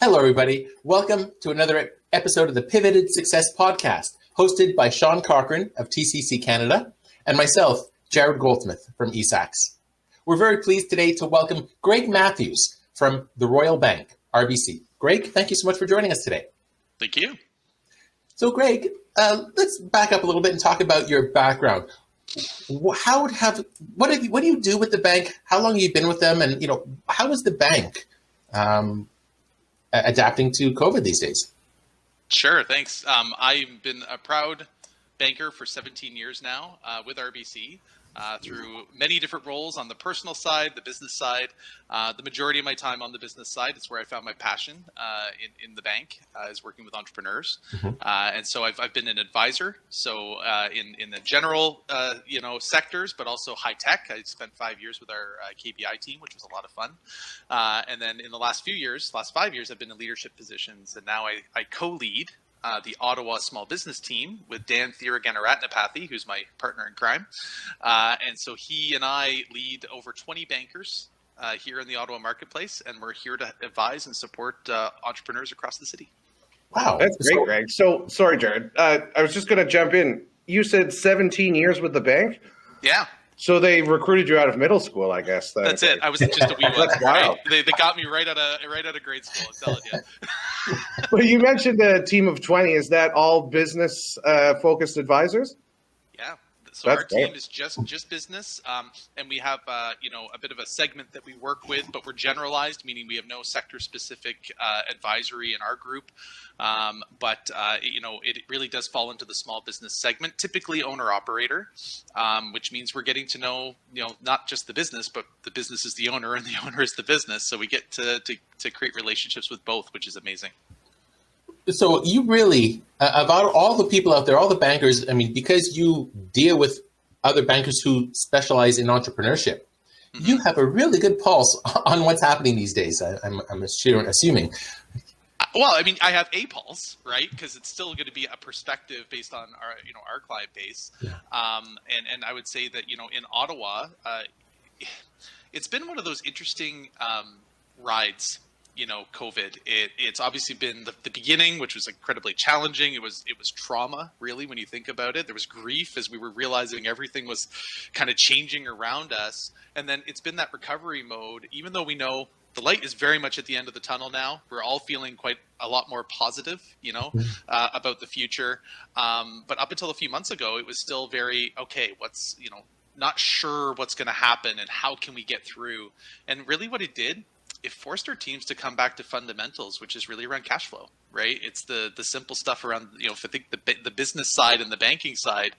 Hello, everybody. Welcome to another episode of the Pivoted Success Podcast, hosted by Sean Cochran of TCC Canada and myself, Jared Goldsmith from eSAX. We're very pleased today to welcome Greg Matthews from the Royal Bank, RBC. Greg, thank you so much for joining us today. Thank you. So, Greg, let's back up a little bit and talk about your background. What do you do with the bank? How long have you been with them? And, how is the bank adapting to COVID these days? Sure, thanks. I've been a proud banker for 17 years now with RBC through many different roles on the personal side, the business side. The majority of my time on the business side is where I found my passion in the bank, is working with entrepreneurs. And so I've been an advisor, so in the general sectors, but also high tech. I spent 5 years with our KPI team, which was a lot of fun. And then in the last 5 years, I've been in leadership positions, and now I co-lead the Ottawa small business team with Dan Thiragannaratnapathy, who's my partner in crime. And so he and I lead over 20 bankers here in the Ottawa marketplace, and we're here to advise and support entrepreneurs across the city. Wow. That's great, Greg. So, sorry, Jared. I was just going to jump in. You said 17 years with the bank? Yeah. So they recruited you out of middle school, I guess. That's it. I was just a wee one. That's wild. Right? They got me right out of grade school, I'm telling you. Well, you mentioned a team of 20. Is that all business focused advisors? Yeah. So our team is just business, and we have a bit of a segment that we work with, but we're generalized, meaning we have no sector specific advisory in our group. But it really does fall into the small business segment, typically owner operator, which means we're getting to know not just the business, but the business is the owner and the owner is the business. So we get to create relationships with both, which is amazing. So you really, about all the people out there, all the bankers, because you deal with other bankers who specialize in entrepreneurship, you have a really good pulse on what's happening these days, I'm assuming. Well, I have a pulse, right? Because it's still going to be a perspective based on our client base. Yeah. And I would say that, in Ottawa, it's been one of those interesting rides. COVID. It's obviously been the beginning, which was incredibly challenging. It was trauma, really, when you think about it. There was grief as we were realizing everything was kind of changing around us. And then it's been that recovery mode, even though we know the light is very much at the end of the tunnel now. We're all feeling quite a lot more positive, about the future. But up until a few months ago, it was still very, okay, what's, not sure what's going to happen and how can we get through? And really what it did, it forced our teams to come back to fundamentals, which is really around cash flow, right? It's the simple stuff around, if I think the business side and the banking side,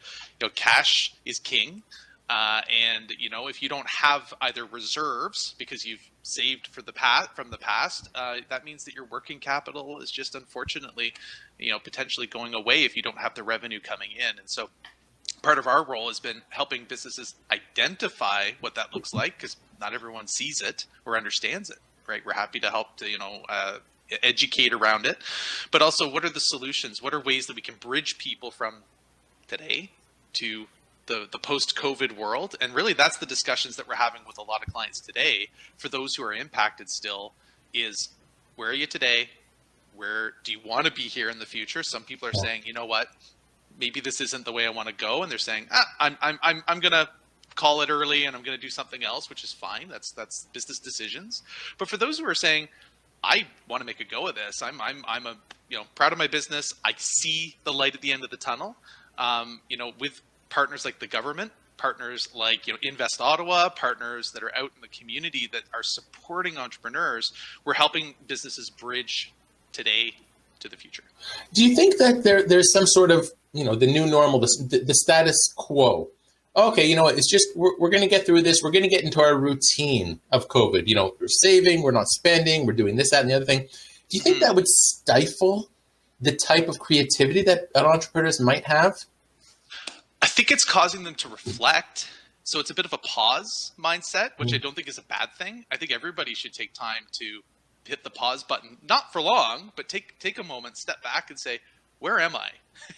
cash is king. And, if you don't have either reserves because you've saved from the past, that means that your working capital is just unfortunately, potentially going away if you don't have the revenue coming in. And so part of our role has been helping businesses identify what that looks like, because not everyone sees it or understands it, right? We're happy to help to, educate around it, but also what are the solutions? What are ways that we can bridge people from today to the post-COVID world? And really that's the discussions that we're having with a lot of clients today. For those who are impacted still, is where are you today? Where do you want to be here in the future? Some people are saying, you know what, maybe this isn't the way I want to go. And they're saying, I'm going to call it early and I'm going to do something else, which is fine. That's business decisions. But for those who are saying, I want to make a go of this, I'm proud of my business. I see the light at the end of the tunnel. With partners like the government, partners like Invest Ottawa, partners that are out in the community that are supporting entrepreneurs, we're helping businesses bridge today to the future. Do you think that there's some sort of the new normal, the status quo? Okay, it's just we're going to get through this. We're going to get into our routine of COVID. We're saving, we're not spending, we're doing this, that, and the other thing. Do you think that would stifle the type of creativity that entrepreneurs might have? I think it's causing them to reflect. So it's a bit of a pause mindset, which I don't think is a bad thing. I think everybody should take time to hit the pause button, not for long, but take a moment, step back and say, where am I?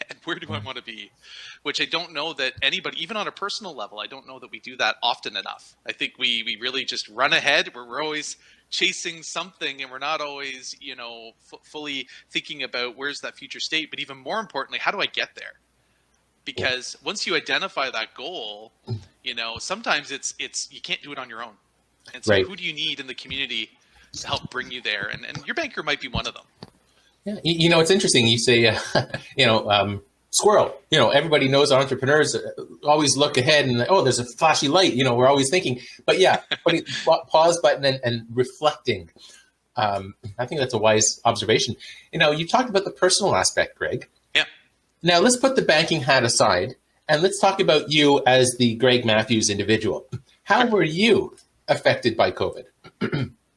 And where do I want to be? Which I don't know that anybody, even on a personal level, I don't know that we do that often enough. I think we really just run ahead. We're always chasing something, and we're not always, fully thinking about where's that future state. But even more importantly, how do I get there? Because once you identify that goal, sometimes it's you can't do it on your own. And so who do you need in the community to help bring you there? And your banker might be one of them. Yeah, it's interesting. You say, squirrel. Everybody knows entrepreneurs always look ahead and there's a flashy light. We're always thinking. But yeah, putting pause button and reflecting. I think that's a wise observation. You talked about the personal aspect, Greg. Yeah. Now let's put the banking hat aside and let's talk about you as the Greg Matthews individual. How were you affected by COVID?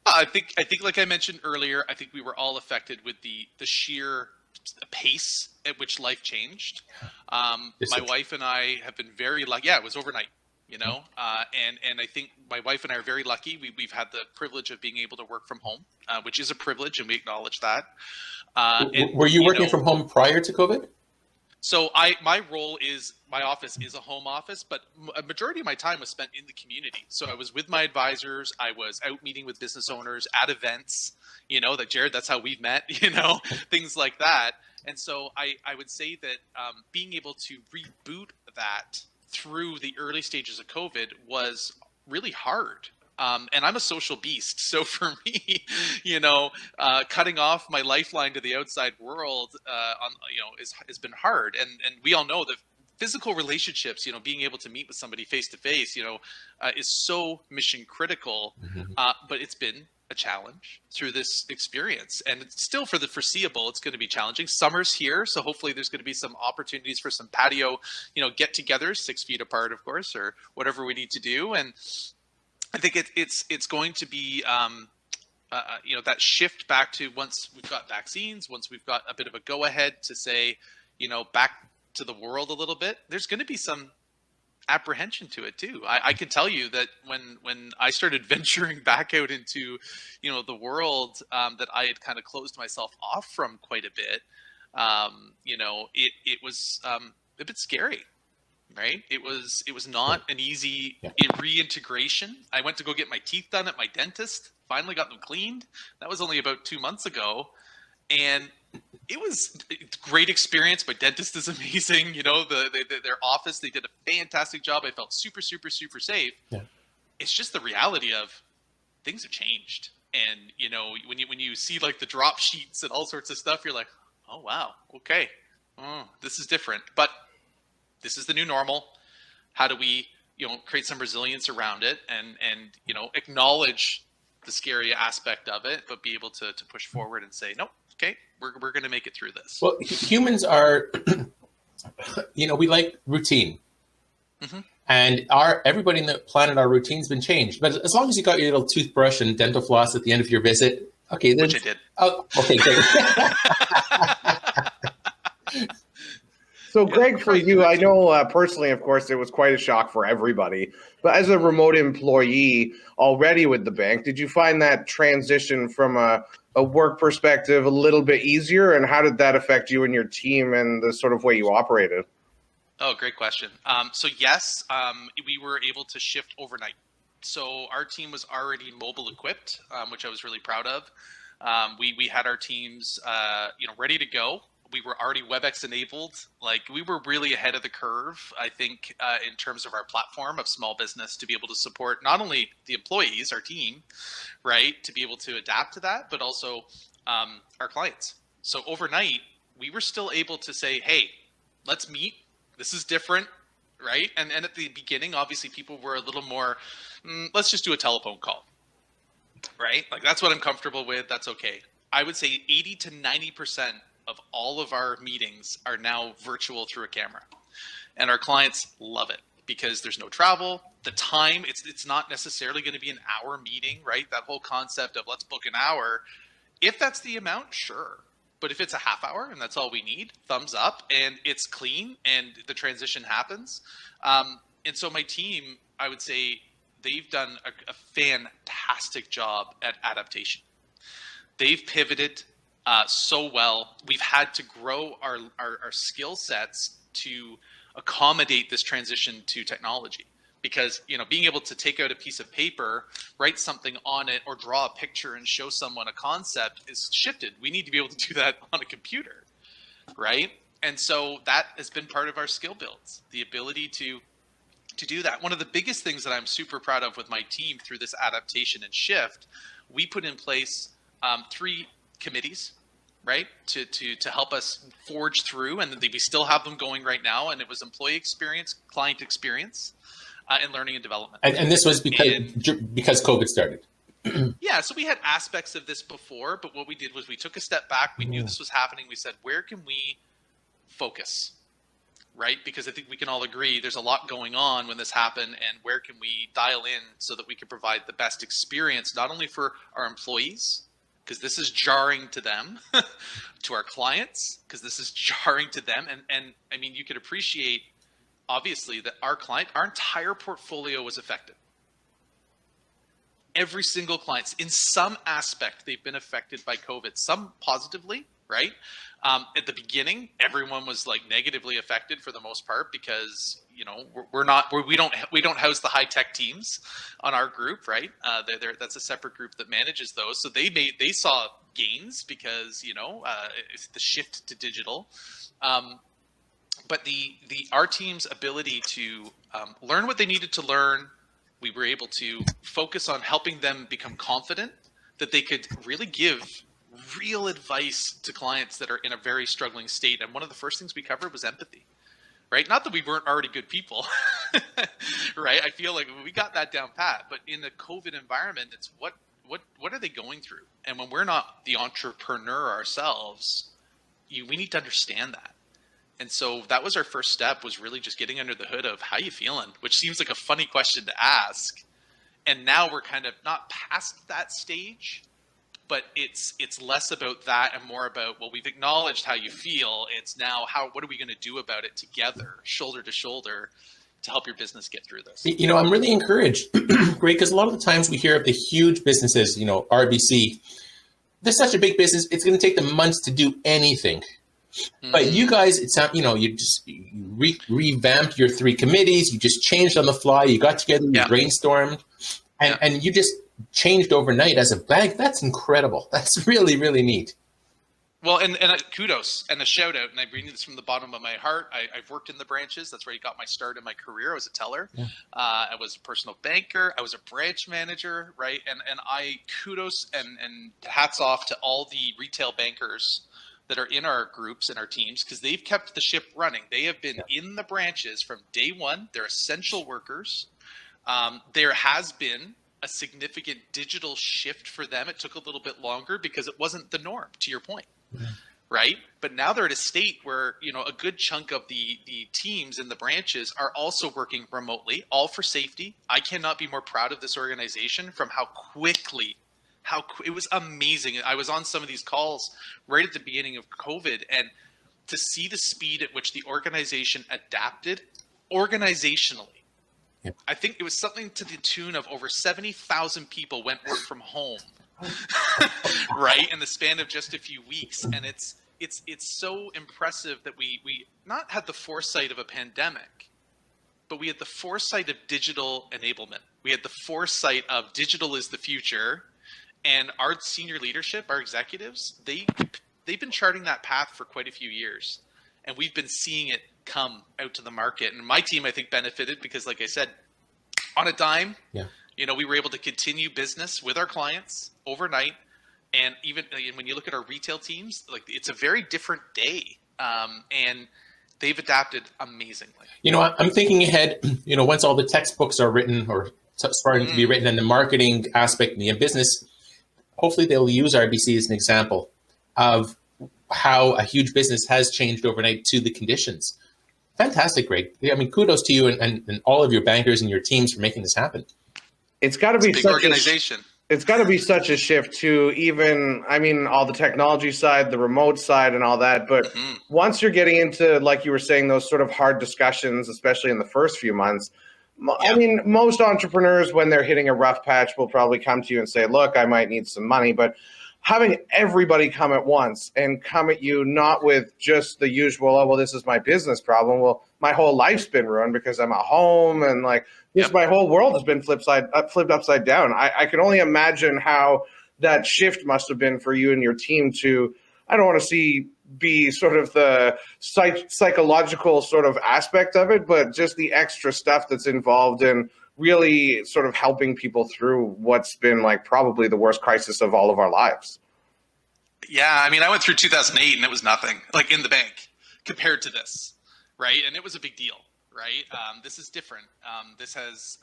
I think like I mentioned earlier, I think we were all affected with the sheer pace at which life changed. My wife and I have been very lucky. Yeah, it was overnight, and I think my wife and I are very lucky. We've had the privilege of being able to work from home, which is a privilege, and we acknowledge that. Were you working from home prior to COVID? So my role is, my office is a home office, but a majority of my time was spent in the community. So I was with my advisors. I was out meeting with business owners at events, that Jared, that's how we've met, things like that. And so I would say that being able to reboot that through the early stages of COVID was really hard. And I'm a social beast. So for me, cutting off my lifeline to the outside world, has been hard. And we all know that physical relationships, being able to meet with somebody face to face, is so mission critical. But it's been a challenge through this experience, and it's still, for the foreseeable, it's going to be challenging. Summer's here, so hopefully there's going to be some opportunities for some patio, get-togethers, 6 feet apart, of course, or whatever we need to do. And I think it's going to be that shift back to, once we've got vaccines, once we've got a bit of a go ahead to say, back to the world a little bit, there's going to be some apprehension to it too. I can tell you that when I started venturing back out into, the world that I had kind of closed myself off from quite a bit, it was a bit scary. Right. It was not an easy reintegration. I went to go get my teeth done at my dentist, finally got them cleaned. That was only about 2 months ago. And it was a great experience. My dentist is amazing. Their office, they did a fantastic job. I felt super, super, super safe. Yeah. It's just the reality of things have changed. And, when you see like the drop sheets and all sorts of stuff, you're like, oh, wow. Okay. This is different. But this is the new normal. How do we, create some resilience around it and acknowledge the scary aspect of it, but be able to push forward and say, nope, okay, we're going to make it through this. Well, humans are, we like routine. And everybody in the planet, our routine's been changed. But as long as you got your little toothbrush and dental floss at the end of your visit, okay. Then, which I did. Oh, okay, great. So, Greg, for you, I know personally, of course, it was quite a shock for everybody. But as a remote employee already with the bank, did you find that transition from a work perspective a little bit easier? And how did that affect you and your team and the sort of way you operated? Oh, great question. So yes, we were able to shift overnight. So our team was already mobile equipped, which I was really proud of. We had our teams, ready to go. We were already WebEx enabled. Like, we were really ahead of the curve, I think, in terms of our platform of small business, to be able to support not only the employees, our team, right, to be able to adapt to that, but also our clients. So overnight, we were still able to say, hey, let's meet. This is different, right? And at the beginning, obviously, people were a little more, let's just do a telephone call, right? Like, that's what I'm comfortable with. That's okay. I would say 80 to 90% of all of our meetings are now virtual through a camera, and our clients love it because there's no travel. The time, it's not necessarily going to be an hour meeting, right? That whole concept of let's book an hour. If that's the amount, sure. But if it's a half hour and that's all we need, thumbs up, and it's clean and the transition happens. And so my team, I would say, they've done a fantastic job at adaptation. They've pivoted so well. We've had to grow our skill sets to accommodate this transition to technology, because, you know, being able to take out a piece of paper, write something on it, or draw a picture and show someone a concept is shifted. We need to be able to do that on a computer, right? And so that has been part of our skill builds, the ability to do that. One of the biggest things that I'm super proud of with my team through this adaptation and shift, we put in place 3 committees, right, to help us forge through, and we still have them going right now. And it was employee experience, client experience, and learning and development. And this was because COVID started. Yeah, so we had aspects of this before, but what we did was we took a step back. We knew this was happening. We said, where can we focus, right? Because I think we can all agree there's a lot going on when this happened, and where can we dial in so that we can provide the best experience, not only for our employees, because this is jarring to them, to our clients, because this is jarring to them. And I mean, you could appreciate, obviously, that our entire portfolio was affected. Every single client, in some aspect, they've been affected by COVID, some positively, right? At the beginning, everyone was like negatively affected for the most part, because, you know, we don't house the high tech teams on our group, right? That's a separate group that manages those. So they saw gains because, you know, it's the shift to digital. But our team's ability to learn what they needed to learn, we were able to focus on helping them become confident that they could really give real advice to clients that are in a very struggling state. And one of the first things we covered was empathy, right? Not that we weren't already good people, right? I feel like we got that down pat, but in the COVID environment, it's what are they going through? And when we're not the entrepreneur ourselves, we need to understand that. And so that was our first step, was really just getting under the hood of how you feeling, which seems like a funny question to ask. And now we're kind of not past that stage, but it's less about that and more about, well, we've acknowledged how you feel. It's now what are we going to do about it together, shoulder to shoulder, to help your business get through this? You know, I'm really encouraged, Greg, because a lot of the times we hear of the huge businesses, you know, RBC, they're such a big business, it's going to take them months to do anything. But you guys, you revamped your 3 committees, you just changed on the fly, you got together, you brainstormed, and you just changed overnight as a bank. That's incredible. That's really, really neat. Well, and kudos and a shout out, and I bring this from the bottom of my heart. I've worked in the branches. That's where I got my start in my career. I was a teller. Yeah. I was a personal banker. I was a branch manager, right? And I kudos and hats off to all the retail bankers that are in our groups and our teams, because they've kept the ship running. They have been in the branches from day one. They're essential workers. There has been a significant digital shift for them. It took a little bit longer because it wasn't the norm, to your point, right? But now they're at a state where, you know, a good chunk of the teams in the branches are also working remotely, all for safety. I cannot be more proud of this organization from how quickly it was amazing. I was on some of these calls right at the beginning of COVID, and to see the speed at which the organization adapted organizationally. Yep. I think it was something to the tune of over 70,000 people went work from home, right, in the span of just a few weeks. And it's so impressive that we not had the foresight of a pandemic, but we had the foresight of digital enablement. We had the foresight of digital is the future. And our senior leadership, our executives, they've been charting that path for quite a few years. And we've been seeing it come out to the market. And my team, I think, benefited because, like I said, on a dime, you know, we were able to continue business with our clients overnight. And even when you look at our retail teams, like, it's a very different day. And they've adapted amazingly. You know, I'm thinking ahead, you know, once all the textbooks are written or starting to be written, and the marketing aspect and the business, hopefully they'll use RBC as an example of how a huge business has changed overnight to the conditions. Fantastic, Greg. I mean, kudos to you and all of your bankers and your teams for making this happen. It's got to be a big organization. It's got to be such a shift to even, I mean, all the technology side, the remote side and all that. But once you're getting into, like you were saying, those sort of hard discussions, especially in the first few months, I mean, most entrepreneurs, when they're hitting a rough patch, will probably come to you and say, look, I might need some money. But having everybody come at once and come at you not with just the usual, oh, well, this is my business problem. Well, my whole life's been ruined because I'm at home, and like just my whole world has been flipped upside down. I can only imagine how that shift must have been for you and your team to, I don't want to be sort of the psychological sort of aspect of it, but just the extra stuff that's involved in really sort of helping people through what's been like probably the worst crisis of all of our lives. Yeah, I mean, I went through 2008 and it was nothing, like in the bank, compared to this, right? And it was a big deal, right? This is different. This has,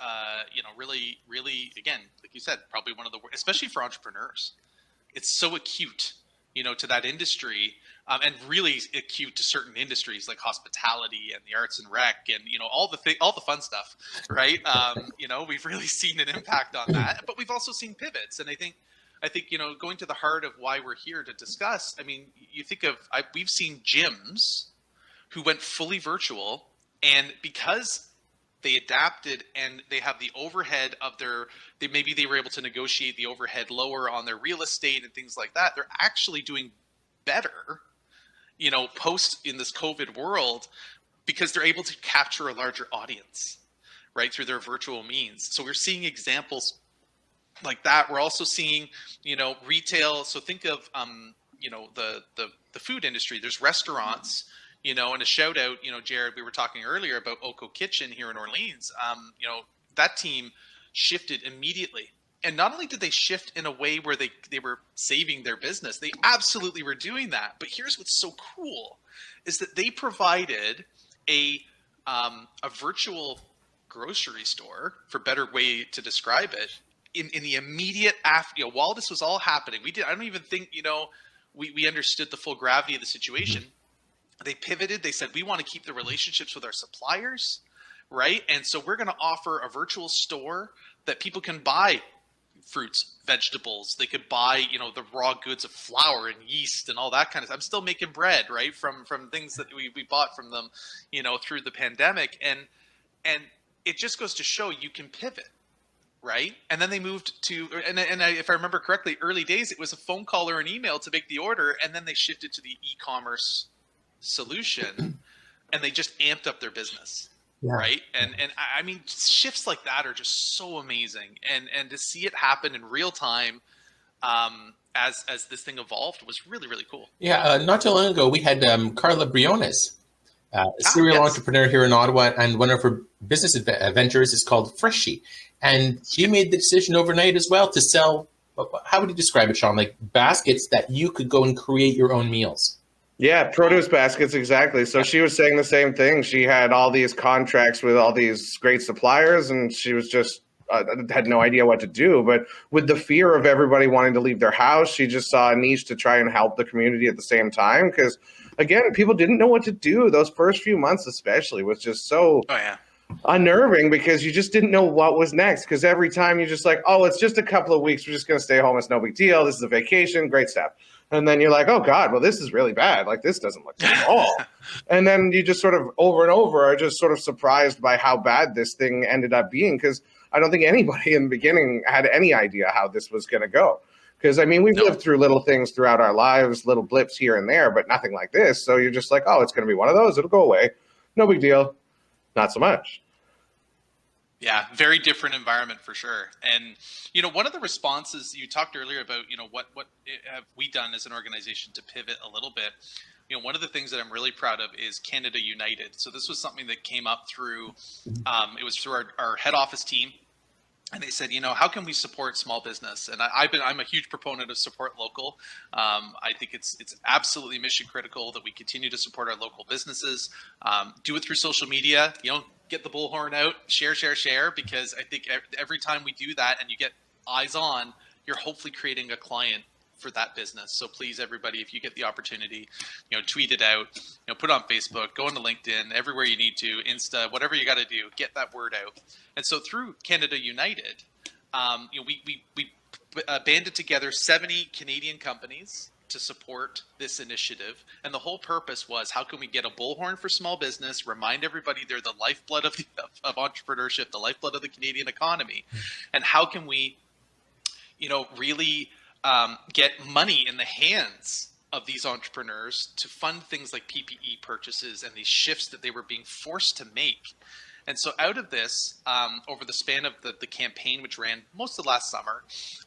really, really, again, like you said, probably one of the worst, especially for entrepreneurs. It's so acute, to that industry, and really acute to certain industries like hospitality and the arts and rec and all the fun stuff, right? We've really seen an impact on that, but we've also seen pivots, and I think going to the heart of why we're here to discuss. I mean, you think of we've seen gyms who went fully virtual, and because they adapted and they have the overhead of maybe they were able to negotiate the overhead lower on their real estate and things like that. They're actually doing better, post in this COVID world, because they're able to capture a larger audience, right, through their virtual means. So we're seeing examples like that. We're also seeing, retail. So think of, the food industry. There's restaurants, and a shout out, Jared, we were talking earlier about Oko Kitchen here in Orleans. That team shifted immediately. And not only did they shift in a way where they were saving their business, they absolutely were doing that. But here's what's so cool is that they provided a virtual grocery store, for a better way to describe it, in the immediate after, while this was all happening. I don't even think, we understood the full gravity of the situation. They pivoted. They said, we want to keep the relationships with our suppliers, right? And so we're going to offer a virtual store that people can buy fruits, vegetables. They could buy, the raw goods of flour and yeast and all that kind of stuff. I'm still making bread, right? From things that we bought from them, through the pandemic. And it just goes to show you can pivot, right? And then they moved to, if I remember correctly, early days, it was a phone call or an email to make the order. And then they shifted to the e-commerce solution, and they just amped up their business. Yeah. Right. And I mean, shifts like that are just so amazing. And to see it happen in real time, as this thing evolved, was really, really cool. Yeah. Not too long ago, we had Carla Briones, a serial entrepreneur here in Ottawa, and one of her business ventures is called Freshie. And she made the decision overnight as well to sell, how would you describe it, Sean? Like baskets that you could go and create your own meals. Yeah, produce baskets, exactly. So she was saying the same thing. She had all these contracts with all these great suppliers, and she was just had no idea what to do. But with the fear of everybody wanting to leave their house, she just saw a niche to try and help the community at the same time. Because, again, people didn't know what to do. Those first few months especially was just so unnerving, because you just didn't know what was next. Because every time you're just like, oh, it's just a couple of weeks. We're just going to stay home. It's no big deal. This is a vacation. Great stuff. And then you're like, oh, God, well, this is really bad. Like, this doesn't look good at all. And then you just sort of over and over are just sort of surprised by how bad this thing ended up being, because I don't think anybody in the beginning had any idea how this was going to go. Because, I mean, we've lived through little things throughout our lives, little blips here and there, but nothing like this. So you're just like, oh, it's going to be one of those. It'll go away. No big deal. Not so much. Yeah, very different environment for sure. And, one of the responses you talked earlier about, what have we done as an organization to pivot a little bit? One of the things that I'm really proud of is Canada United. So this was something that came up through, it was through our head office team. And they said, how can we support small business? And I'm a huge proponent of support local. I think it's absolutely mission critical that we continue to support our local businesses. Do it through social media. Get the bullhorn out, share, because I think every time we do that and you get eyes on, you're hopefully creating a client for that business. So please, everybody, if you get the opportunity, tweet it out, put it on Facebook, go into LinkedIn, everywhere you need to, Insta, whatever you got to do, get that word out. And so through Canada United, we banded together 70 Canadian companies to support this initiative. And the whole purpose was, how can we get a bullhorn for small business, remind everybody they're the lifeblood of entrepreneurship, the lifeblood of the Canadian economy, and how can we, really get money in the hands of these entrepreneurs to fund things like PPE purchases and these shifts that they were being forced to make. And so out of this, over the span of the campaign, which ran most of last summer,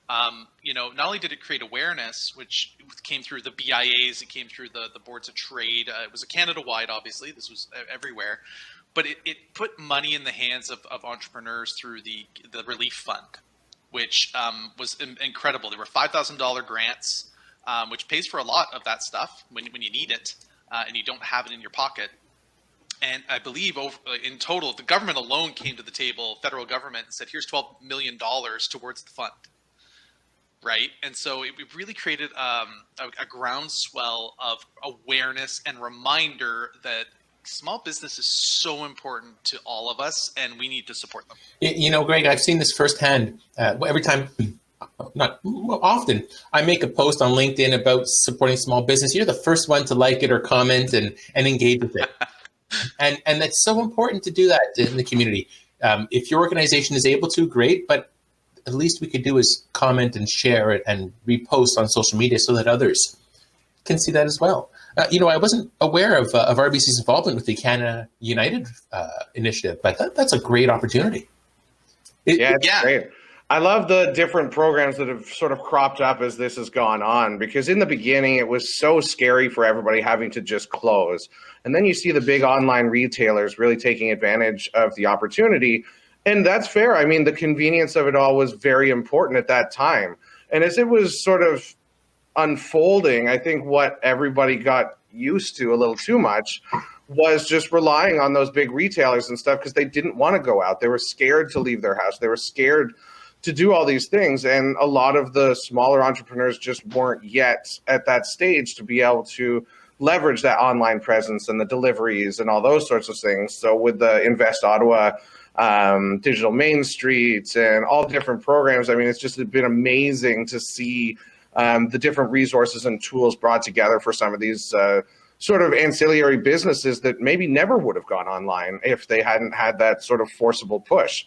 not only did it create awareness, which came through the BIAs, it came through the boards of trade. It was a Canada-wide, obviously. This was everywhere. But it put money in the hands of entrepreneurs through the relief fund, which was incredible. There were $5,000 grants, which pays for a lot of that stuff when you need it and you don't have it in your pocket. And I believe in total, the government alone came to the table, federal government, and said, here's $12 million towards the fund, right? And so it really created a groundswell of awareness and reminder that small business is so important to all of us, and we need to support them. Greg, I've seen this firsthand. Every time, not often, I make a post on LinkedIn about supporting small business. You're the first one to like it or comment and engage with it. And that's so important to do that in the community. If your organization is able to, great, but at least we could do is comment and share it and repost on social media so that others can see that as well. I wasn't aware of RBC's involvement with the Canada United initiative, but that's a great opportunity. It's great. I love the different programs that have sort of cropped up as this has gone on, because in the beginning it was so scary for everybody having to just close. And then you see the big online retailers really taking advantage of the opportunity. And that's fair. I mean, the convenience of it all was very important at that time. And as it was sort of unfolding, I think what everybody got used to a little too much was just relying on those big retailers and stuff because they didn't want to go out. They were scared to leave their house. They were scared to do all these things. And a lot of the smaller entrepreneurs just weren't yet at that stage to be able to leverage that online presence and the deliveries and all those sorts of things. So with the Invest Ottawa, Digital Main Street and all different programs, I mean, it's just been amazing to see the different resources and tools brought together for some of these sort of ancillary businesses that maybe never would have gone online if they hadn't had that sort of forcible push.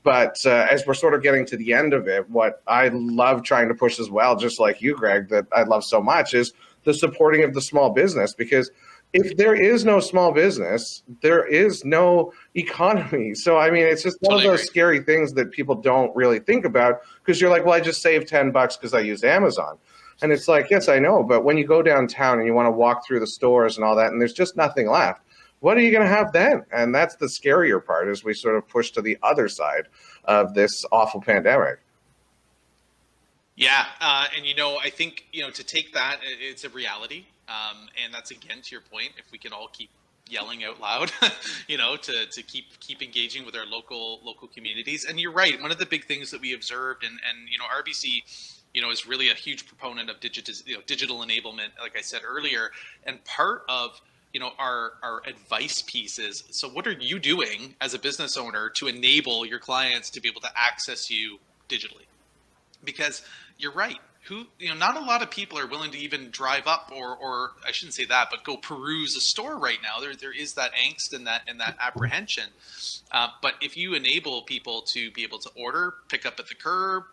But as we're sort of getting to the end of it, what I love trying to push as well, just like you, Greg, that I love so much, is the supporting of the small business. Because if there is no small business, there is no economy. So, I mean, it's just one of those scary things that people don't really think about, because you're like, well, I just saved $10 because I use Amazon. And it's like, yes, I know. But when you go downtown and you want to walk through the stores and all that, and there's just nothing left, what are you going to have then? And that's the scarier part as we sort of push to the other side of this awful pandemic. Yeah. And, I think, to take that, it's a reality. And that's, again, to your point, if we can all keep yelling out loud, to keep engaging with our local communities. And you're right. One of the big things that we observed, and RBC, is really a huge proponent of digital enablement, like I said earlier. And part of our advice piece is, so what are you doing as a business owner to enable your clients to be able to access you digitally? Because you're right. Not a lot of people are willing to even drive up or I shouldn't say that, but go peruse a store right now. There is that angst and that apprehension. But if you enable people to be able to order, pick up at the curb,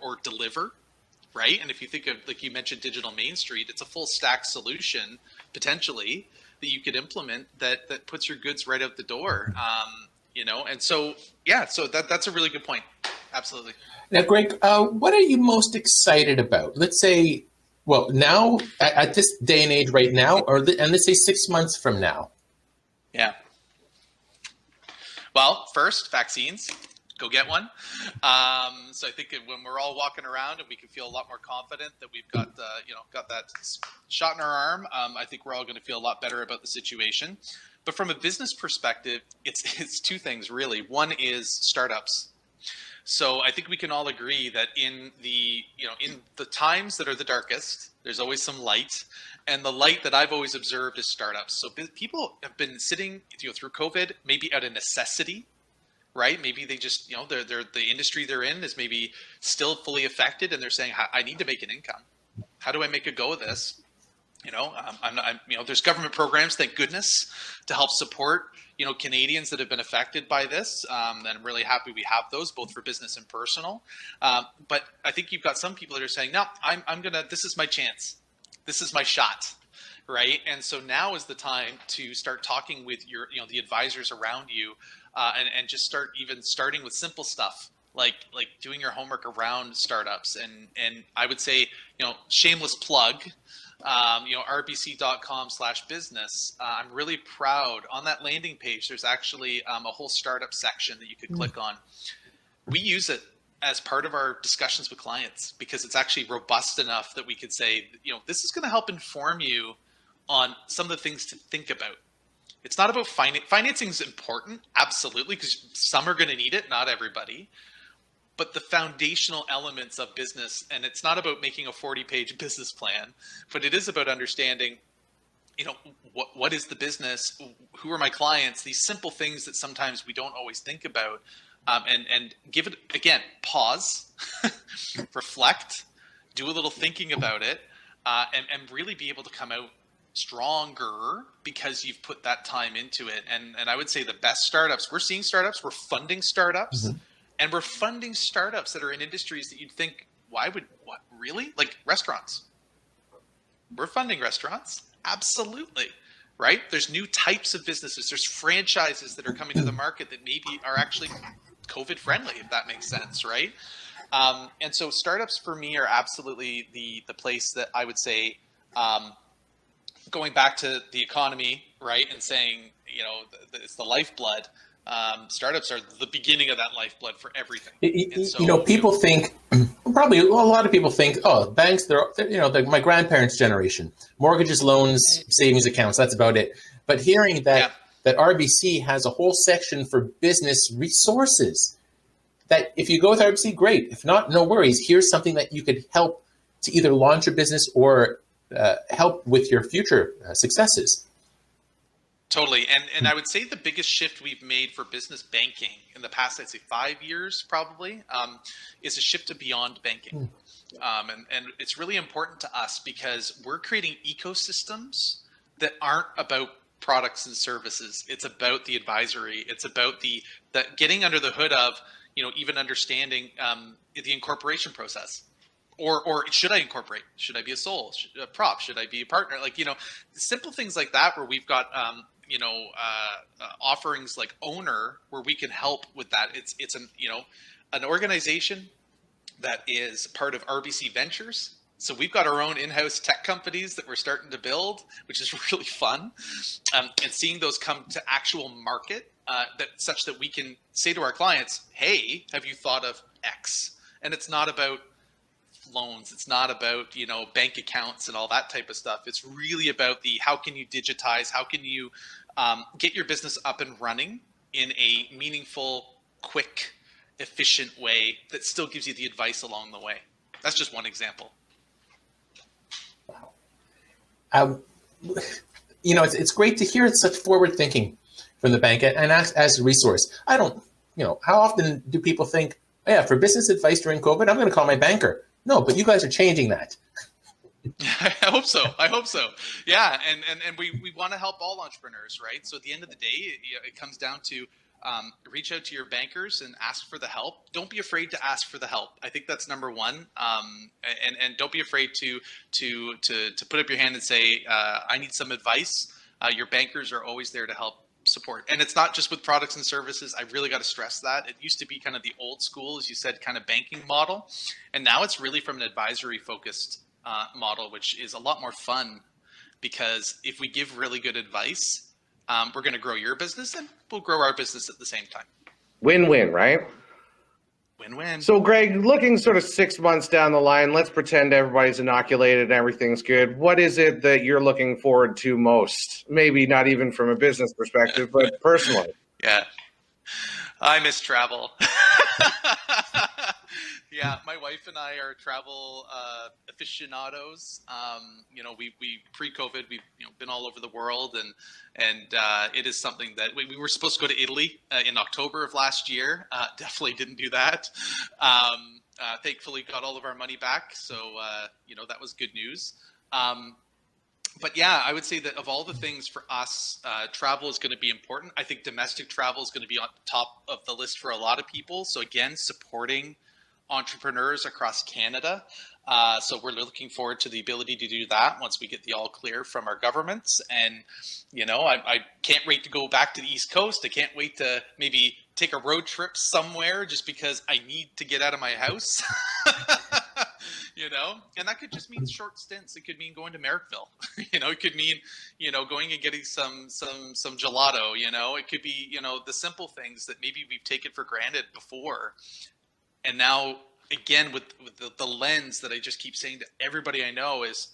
or deliver, right? And if you think of, like you mentioned, Digital Main Street, it's a full stack solution potentially that you could implement that puts your goods right out the door. And so, so that's a really good point. Absolutely. Now, Greg, what are you most excited about? Let's say, well, now at this day and age right now, and let's say 6 months from now. Yeah. Well, first, vaccines. Go get one. So I think when we're all walking around and we can feel a lot more confident that we've got that shot in our arm, I think we're all going to feel a lot better about the situation. But from a business perspective, it's two things really. One is startups. So I think we can all agree that in the times that are the darkest, there's always some light, and the light that I've always observed is startups. So people have been sitting through COVID, maybe out of necessity. Right? Maybe they just, they're the industry they're in is maybe still fully affected, and they're saying, I need to make an income. How do I make a go of this? There's government programs, thank goodness, to help support, Canadians that have been affected by this. And I'm really happy we have those, both for business and personal. But I think you've got some people that are saying, no, this is my chance. this is my shot, right? And so now is the time to start talking with your, the advisors around you, and just starting with simple stuff like doing your homework around startups. And I would say, shameless plug, rbc.com/business. I'm really proud. On that landing page, there's actually a whole startup section that you could click on. We use it as part of our discussions with clients because it's actually robust enough that we could say, this is going to help inform you on some of the things to think about. It's not about financing is important, absolutely, because some are going to need it, not everybody. But the foundational elements of business, and it's not about making a 40-page business plan, but it is about understanding, what is the business, who are my clients, these simple things that sometimes we don't always think about, and give it, again, pause, reflect, do a little thinking about it, and really be able to come out stronger because you've put that time into it. And I would say the best startups, we're seeing startups, we're funding startups, and we're funding startups that are in industries that you'd think, what, really? Like restaurants. We're funding restaurants. Absolutely. Right? There's new types of businesses. There's franchises that are coming to the market that maybe are actually COVID friendly, if that makes sense, right? And so startups for me are absolutely the place that I would say, going back to the economy, right, and saying, it's the lifeblood. Startups are the beginning of that lifeblood for everything. So, people think, probably a lot of people think, oh, banks, they're my grandparents' generation, mortgages, loans, savings accounts, that's about it. But hearing that RBC has a whole section for business resources, that if you go with RBC, great. If not, no worries. Here's something that you could help to either launch a business or help with your future successes. Totally. And I would say the biggest shift we've made for business banking in the past, I'd say 5 years probably, is a shift to beyond banking. And it's really important to us because we're creating ecosystems that aren't about products and services. It's about the advisory. It's about the getting under the hood of, even understanding the incorporation process. Or should I incorporate? Should I be a sole? A prop? Should I be a partner? Simple things like that where we've got offerings like Owner where we can help with that. It's an organization that is part of RBC Ventures. So we've got our own in-house tech companies that we're starting to build, which is really fun. And seeing those come to actual market, such that we can say to our clients, hey, have you thought of X? And it's not about loans. It's not about, bank accounts and all that type of stuff. It's really about how can you digitize, how can you get your business up and running in a meaningful, quick, efficient way that still gives you the advice along the way. That's just one example. Wow. It's great to hear such forward thinking from the bank and as a resource. I don't, how often do people think, oh, yeah, for business advice during COVID, I'm going to call my banker. No, but you guys are changing that. I hope so. Yeah. And we want to help all entrepreneurs, right? So at the end of the day, it comes down to reach out to your bankers and ask for the help. Don't be afraid to ask for the help. I think that's number one. And don't be afraid to put up your hand and say, I need some advice. Your bankers are always there to help support. And it's not just with products and services. I really got to stress that. It used to be kind of the old school, as you said, kind of banking model. And now it's really from an advisory focused model, which is a lot more fun because if we give really good advice, we're going to grow your business and we'll grow our business at the same time. Win-win, right? Win-win. So, Greg, looking sort of 6 months down the line, let's pretend everybody's inoculated and everything's good. What is it that you're looking forward to most? Maybe not even from a business perspective, but personally. Yeah. I miss travel. Yeah, my wife and I are travel aficionados. We pre-COVID, we've been all over the world, and it is something that we were supposed to go to Italy in October of last year. Definitely didn't do that. Thankfully, got all of our money back, so that was good news. But yeah, I would say that of all the things for us, travel is going to be important. I think domestic travel is going to be on top of the list for a lot of people. So again, supporting entrepreneurs across Canada. So we're looking forward to the ability to do that once we get the all clear from our governments. And, I can't wait to go back to the East Coast. I can't wait to maybe take a road trip somewhere just because I need to get out of my house. And that could just mean short stints. It could mean going to Merrickville. It could mean, going and getting some gelato. It could be, the simple things that maybe we've taken for granted before. And now, again, with the lens that I just keep saying to everybody I know is,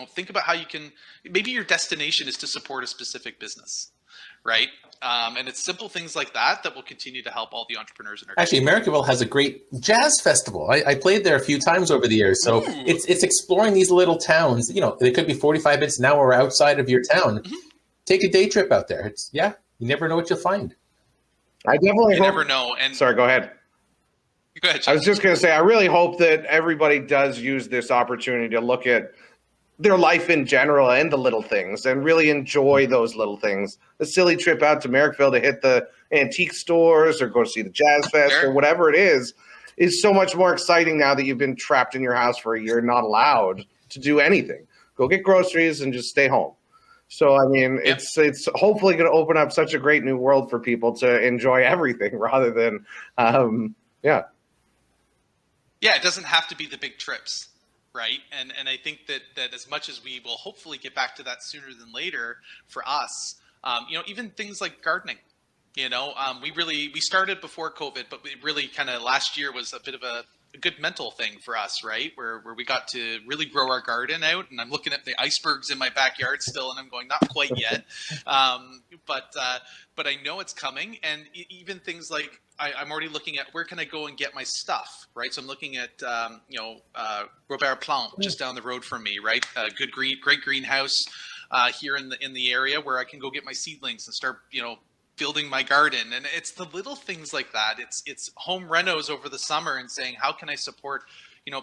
think about how you can, maybe your destination is to support a specific business, right? And it's simple things like that will continue to help all the entrepreneurs in our Actually, Merrickville has a great jazz festival. I played there a few times over the years. So it's exploring these little towns. They could be 45 minutes, an hour outside of your town. Mm-hmm. Take a day trip out there. You never know what you'll find. I definitely never know. And sorry, go ahead. Go ahead, John. I was just going to say, I really hope that everybody does use this opportunity to look at their life in general and the little things and really enjoy those little things. A silly trip out to Merrickville to hit the antique stores or go see the Jazz Fest or whatever it is so much more exciting now that you've been trapped in your house for a year, not allowed to do anything. Go get groceries and just stay home. So, I mean, it's hopefully going to open up such a great new world for people to enjoy everything rather than, Yeah, it doesn't have to be the big trips, right? And I think that as much as we will hopefully get back to that sooner than later for us, even things like gardening, we started before COVID, but we really kind of last year was a bit of a good mental thing for us, right? Where we got to really grow our garden out, and I'm looking at the icebergs in my backyard still, and I'm going, not quite yet, but I know it's coming, and even things like I'm already looking at where can I go and get my stuff, right? So I'm looking at Robert Plant just down the road from me, right? Great greenhouse here in the area where I can go get my seedlings and start building my garden. And it's the little things like that. It's home renos over the summer and saying, how can I support,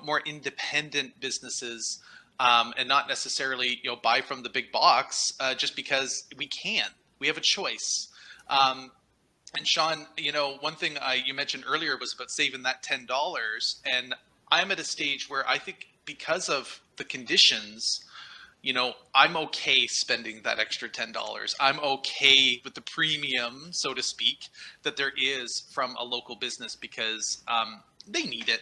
more independent businesses and not necessarily, buy from the big box just because we have a choice. And Sean, one thing you mentioned earlier was about saving that $10. And I'm at a stage where I think because of the conditions, I'm okay spending that extra $10. I'm okay with the premium, so to speak, that there is from a local business because they need it.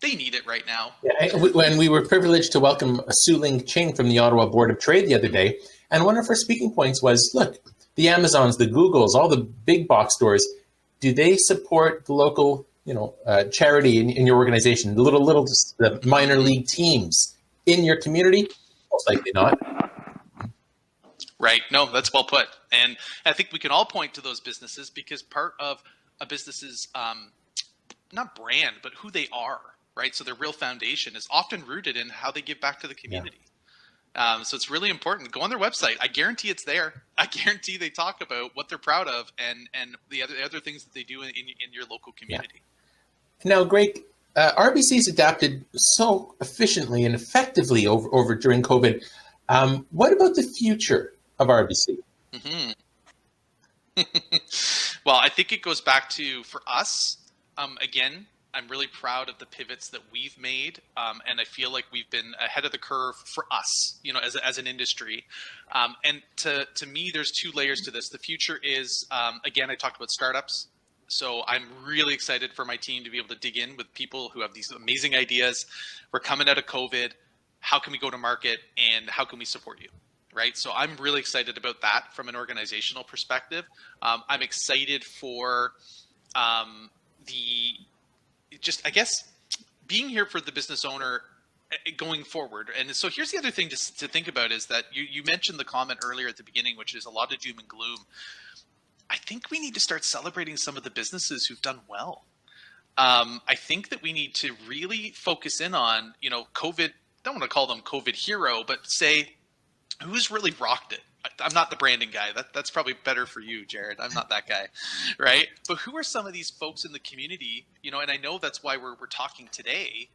They need it right now. Yeah, when we were privileged to welcome Su Ling Ching from the Ottawa Board of Trade the other day, and one of her speaking points was, look, the Amazons, the Googles, all the big box stores, do they support the local, charity in your organization, the minor league teams in your community? Most likely not. Right. No, that's well put. And I think we can all point to those businesses because part of a business's, not brand, but who they are, right? So their real foundation is often rooted in how they give back to the community. Yeah. So it's really important. Go on their website. I guarantee it's there. I guarantee they talk about what they're proud of and the other things that they do in your local community. Yeah. Now, Greg, RBC's adapted so efficiently and effectively over during COVID. What about the future of RBC? Mm-hmm. Well, I think it goes back to, for us, again, I'm really proud of the pivots that we've made, and I feel like we've been ahead of the curve for us, as an industry. And to me, there's two layers to this. The future is, again, I talked about startups. So I'm really excited for my team to be able to dig in with people who have these amazing ideas. We're coming out of COVID. How can we go to market and how can we support you? Right. So I'm really excited about that from an organizational perspective. I'm excited for I guess, being here for the business owner going forward. And so here's the other thing to think about is that you mentioned the comment earlier at the beginning, which is a lot of doom and gloom. I think we need to start celebrating some of the businesses who've done well. I think that we need to really focus in on, COVID, I don't want to call them COVID hero, but say who's really rocked it. I'm not the branding guy. That's probably better for you, Jared. I'm not that guy, right? But who are some of these folks in the community, and I know that's why we're talking today,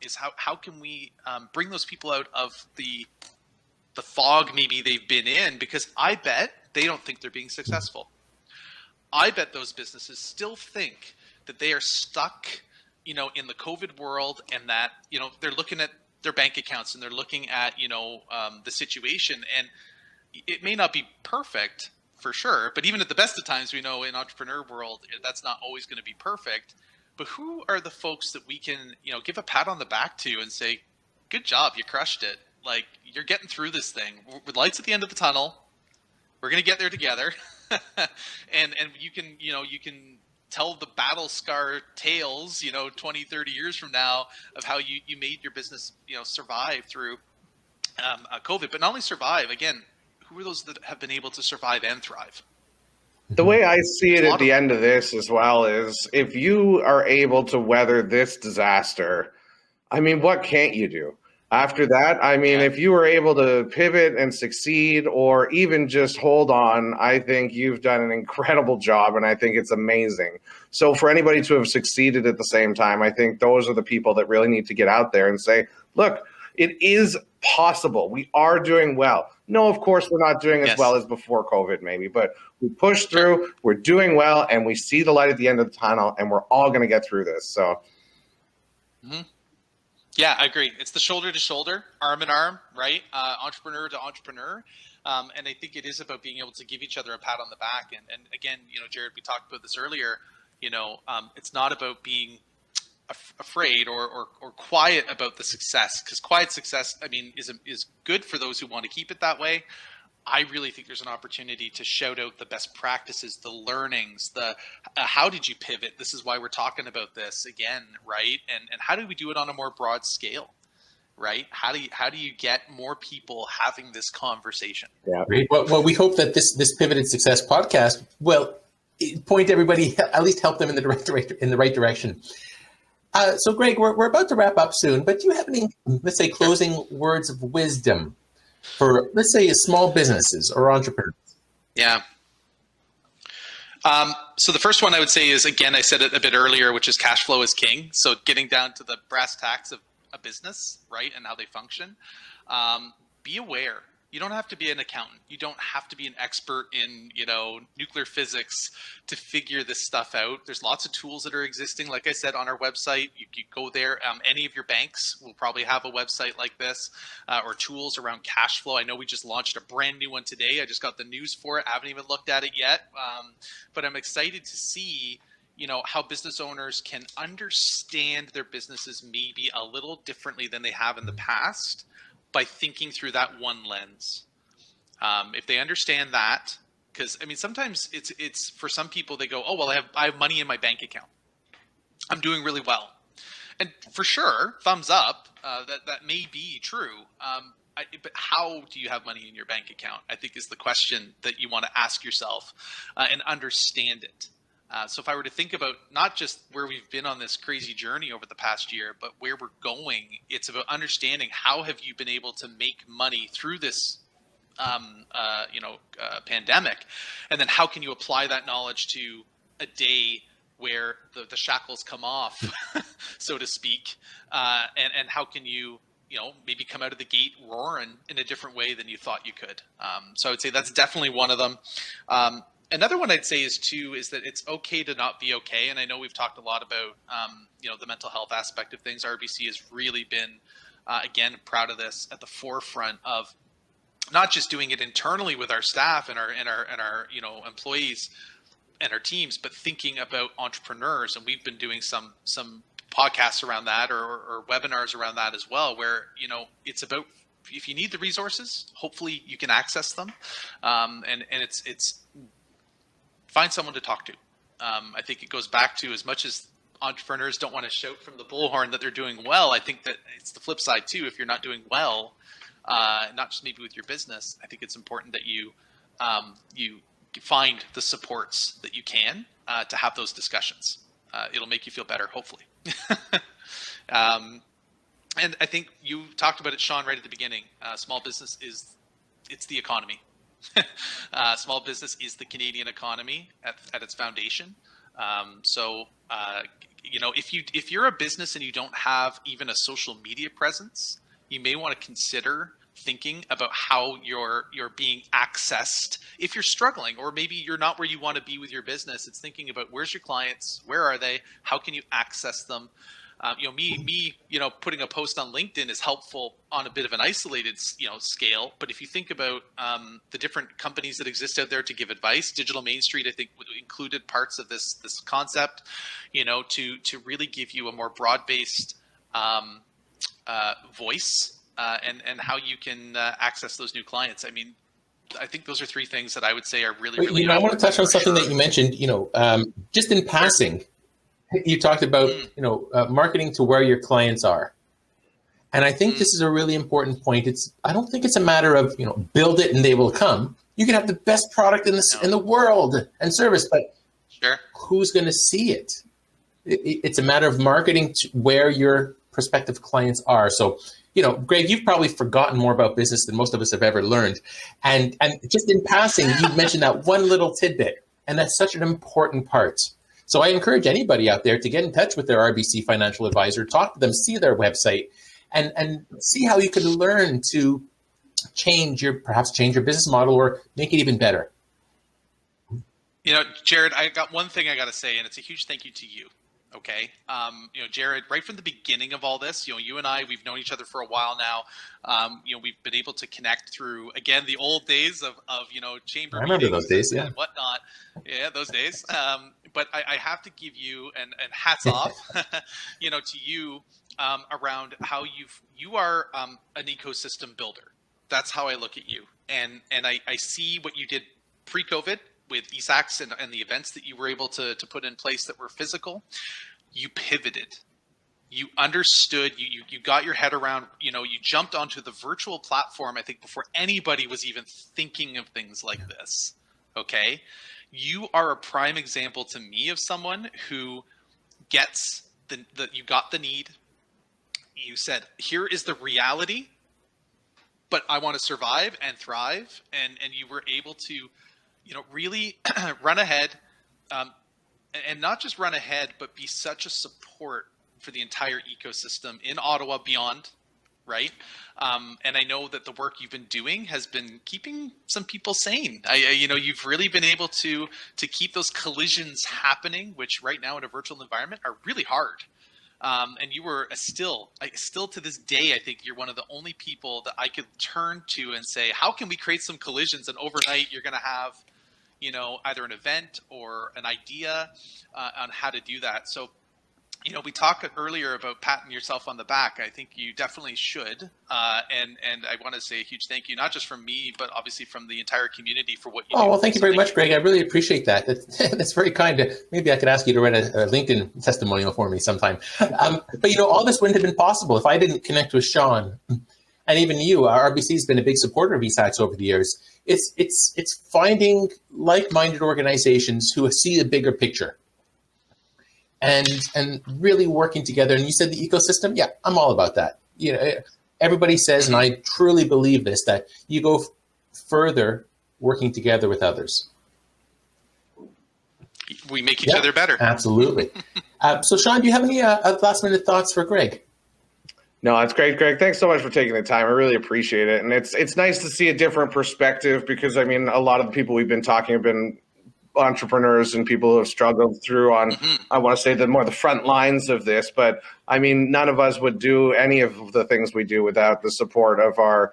is how can we bring those people out of the fog maybe they've been in, because I bet they don't think they're being successful. I bet those businesses still think that they are stuck in the COVID world, and that, they're looking at their bank accounts and they're looking at, the situation, and it may not be perfect for sure, but even at the best of times, we know in entrepreneur world, that's not always going to be perfect. But who are the folks that we can, give a pat on the back to and say, good job, you crushed it. Like, you're getting through this thing with lights at the end of the tunnel. We're going to get there together. and you can tell the battle scar tales, 20, 30 years from now of how you made your business, survive through COVID, but not only survive, again, who are those that have been able to survive and thrive? The way I see it at the end of this as well is, if you are able to weather this disaster, I mean, what can't you do? After that, I mean, if you were able to pivot and succeed, or even just hold on, I think you've done an incredible job, and I think it's amazing. So for anybody to have succeeded at the same time, I think those are the people that really need to get out there and say, look, it is possible. We are doing well. No, of course, we're not doing as well as before COVID, maybe, but we pushed through, we're doing well, and we see the light at the end of the tunnel, and we're all going to get through this. So. Mm-hmm. Yeah, I agree. It's the shoulder to shoulder, arm in arm, right? Entrepreneur to entrepreneur. And I think it is about being able to give each other a pat on the back. And again, Jared, we talked about this earlier, it's not about being afraid or quiet about the success, because quiet success, I mean, is good for those who want to keep it that way. I really think there's an opportunity to shout out the best practices, the learnings, the how did you pivot? This is why we're talking about this again, right? And how do we do it on a more broad scale, right? How do you get more people having this conversation? Yeah. Great. Well, we hope that this Pivoted Success podcast will point everybody, at least help them in the right direction. So, Greg, we're about to wrap up soon, but do you have any, let's say, closing words of wisdom for, let's say, small businesses or entrepreneurs? Yeah. So the first one I would say is, again, I said it a bit earlier, which is cash flow is king. So getting down to the brass tacks of a business, right, and how they function. Be aware. You don't have to be an accountant. You don't have to be an expert in, nuclear physics to figure this stuff out. There's lots of tools that are existing. Like I said, on our website, you can go there. Any of your banks will probably have a website like this, or tools around cash flow. I know we just launched a brand new one today. I just got the news for it. I haven't even looked at it yet. But I'm excited to see, how business owners can understand their businesses maybe a little differently than they have in the past, by thinking through that one lens. If they understand that, because I mean, sometimes it's for some people, they go, oh, well, I have money in my bank account. I'm doing really well. And for sure, thumbs up, that may be true. But how do you have money in your bank account? I think is the question that you want to ask yourself, and understand it. So if I were to think about not just where we've been on this crazy journey over the past year, but where we're going, it's about understanding how have you been able to make money through this, pandemic, and then how can you apply that knowledge to a day where the shackles come off, so to speak, and how can you, maybe come out of the gate roaring in a different way than you thought you could. So I would say that's definitely one of them. Another one I'd say is that it's okay to not be okay. And I know we've talked a lot about, the mental health aspect of things. RBC has really been, again, proud of this, at the forefront of not just doing it internally with our staff and our employees and our teams, but thinking about entrepreneurs. And we've been doing some podcasts around that, or webinars around that as well, where, it's about, if you need the resources, hopefully you can access them. And it's find someone to talk to. I think it goes back to, as much as entrepreneurs don't want to shout from the bullhorn that they're doing well, I think that it's the flip side too. If you're not doing well, not just maybe with your business, I think it's important that you find the supports that you can to have those discussions. It'll make you feel better, hopefully. And I think you talked about it, Sean, right at the beginning. Small business it's the economy. Small business is the Canadian economy at its foundation. So if you're a business and you don't have even a social media presence, you may want to consider thinking about how you're being accessed if you're struggling, or maybe you're not where you want to be with your business. It's thinking about where's your clients, where are they, how can you access them. Me, putting a post on LinkedIn is helpful on a bit of an isolated, scale. But if you think about the different companies that exist out there to give advice, Digital Main Street, I think, included parts of this concept, to really give you a more broad-based voice and how you can access those new clients. I mean, I think those are three things that I would say are really, really. I want to touch on something that you mentioned. Just in passing. You talked about, marketing to where your clients are. And I think this is a really important point. I don't think it's a matter of, build it and they will come. You can have the best product in the world and service, but who's going to see it? It's a matter of marketing to where your prospective clients are. So, Greg, you've probably forgotten more about business than most of us have ever learned. And just in passing, you mentioned that one little tidbit, and that's such an important part. So I encourage anybody out there to get in touch with their RBC financial advisor, talk to them, see their website, and see how you can learn to change your business model or make it even better. Jared, I got one thing I got to say, and it's a huge thank you to you. Okay. Jared, right from the beginning of all this, you and I, we've known each other for a while now. We've been able to connect through, again, the old days of chamber I remember those days, yeah. And whatnot. Yeah, those days. But I have to give you, and hats off, to you around how you are an ecosystem builder. That's how I look at you. And I see what you did pre-COVID with eSAX and the events that you were able to put in place that were physical. You pivoted. You understood, you got your head around, you jumped onto the virtual platform, I think, before anybody was even thinking of things like this. Okay. You are a prime example to me of someone who gets you got the need. You said, here is the reality, but I want to survive and thrive. And you were able to, really run ahead, and not just run ahead, but be such a support for the entire ecosystem in Ottawa beyond, right? And I know that the work you've been doing has been keeping some people sane. You've really been able to keep those collisions happening, which right now in a virtual environment are really hard. And you were still to this day, I think you're one of the only people that I could turn to and say, how can we create some collisions? And overnight you're going to have, either an event or an idea on how to do that. So, we talked earlier about patting yourself on the back. I think you definitely should. And I want to say a huge thank you, not just from me, but obviously from the entire community for what you do. Oh, well, thank you very much, Greg. I really appreciate that. That's very kind. Maybe I could ask you to write a LinkedIn testimonial for me sometime. But, all this wouldn't have been possible if I didn't connect with Sean. And even you. RBC has been a big supporter of eSAX over the years. It's finding like-minded organizations who see the bigger picture. And really working together. And you said the ecosystem. Yeah, I'm all about that. Everybody says, and I truly believe this, that you go further working together with others. We make each other better. Absolutely. So, Sean, do you have any last-minute thoughts for Greg? No, that's great, Greg. Thanks so much for taking the time. I really appreciate it. And it's nice to see a different perspective because, a lot of the people we've been talking have been entrepreneurs and people who have struggled through on, I want to say, the front lines of this. But none of us would do any of the things we do without the support of our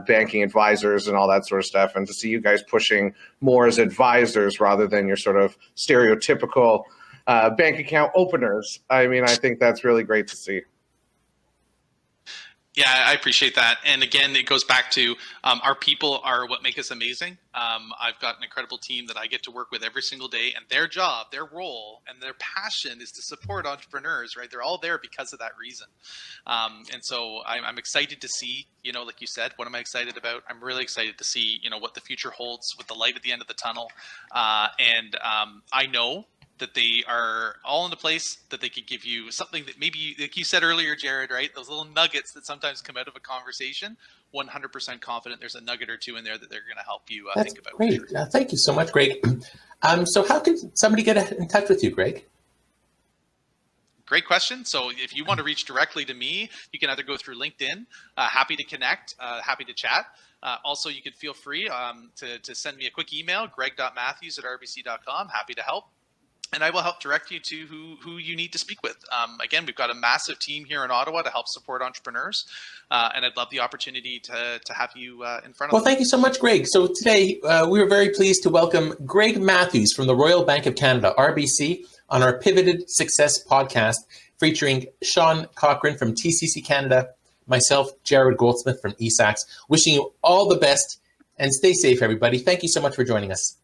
banking advisors and all that sort of stuff. And to see you guys pushing more as advisors rather than your sort of stereotypical bank account openers, I think that's really great to see. Yeah, I appreciate that. And again, it goes back to our people are what make us amazing. I've got an incredible team that I get to work with every single day, and their job, their role, and their passion is to support entrepreneurs, right? They're all there because of that reason. And so I'm excited to see, like you said, what am I excited about? I'm really excited to see, what the future holds with the light at the end of the tunnel. And I know that they are all in a place that they could give you something that maybe, like you said earlier, Jared, right? Those little nuggets that sometimes come out of a conversation, 100% confident there's a nugget or two in there that they're going to help you think about. Great. Sure. Thank you so much, Greg. So how can somebody get in touch with you, Greg? Great question. So if you want to reach directly to me, you can either go through LinkedIn. Happy to connect. Happy to chat. Also, you can feel free to send me a quick email, greg.matthews@rbc.com. Happy to help. And I will help direct you to who you need to speak with. Again, we've got a massive team here in Ottawa to help support entrepreneurs. And I'd love the opportunity to have you in front of Well, thank you so much, Greg. So today we were very pleased to welcome Greg Matthews from the Royal Bank of Canada, RBC, on our Pivoted Success podcast, featuring Sean Cochran from TCC Canada, myself, Jared Goldsmith from eSAX. Wishing you all the best and stay safe, everybody. Thank you so much for joining us.